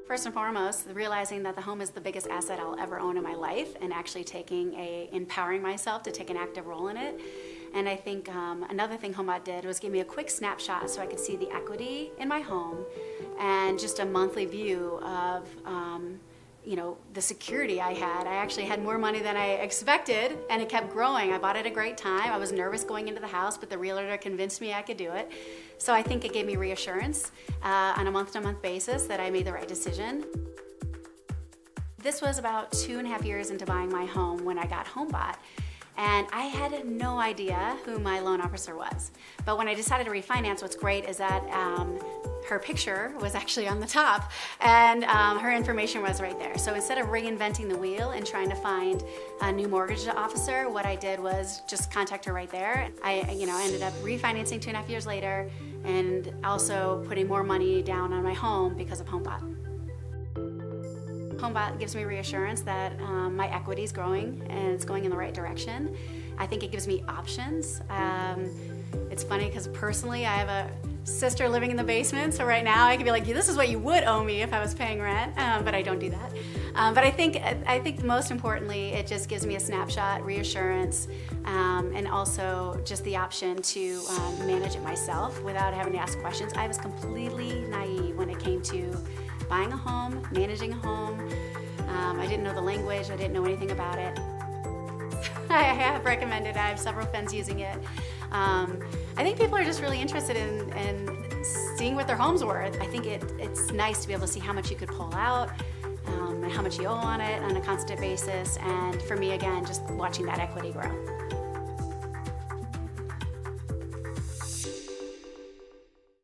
First and foremost, realizing that the home is the biggest asset I'll ever own in my life, and actually empowering myself to take an active role in it. And I think another thing Homebot did was give me a quick snapshot so I could see the equity in my home and just a monthly view of the security I had. I actually had more money than I expected, and it kept growing. I bought it at a great time. I was nervous going into the house, but the realtor convinced me I could do it. So I think it gave me reassurance on a month-to-month basis that I made the right decision. This was about 2.5 years into buying my home when I got Homebot. And I had no idea who my loan officer was. But when I decided to refinance, what's great is that her picture was actually on the top, and her information was right there. So instead of reinventing the wheel and trying to find a new mortgage officer, what I did was just contact her right there. I ended up refinancing 2.5 years later, and also putting more money down on my home because of Homebot. Homebot gives me reassurance that my equity is growing and it's going in the right direction. I think it gives me options. It's funny because personally I have a sister living in the basement, so right now I could be like, this is what you would owe me if I was paying rent, but I don't do that. But I think most importantly, it just gives me a snapshot, reassurance, and also just the option to manage it myself without having to ask questions. I was completely naive when it came to buying a home, managing a home. I didn't know the language, I didn't know anything about it. I have recommended, I have several friends using it. I think people are just really interested in seeing what their home's worth. I think it's nice to be able to see how much you could pull out, and how much you owe on it on a constant basis, and for me, again, just watching that equity grow.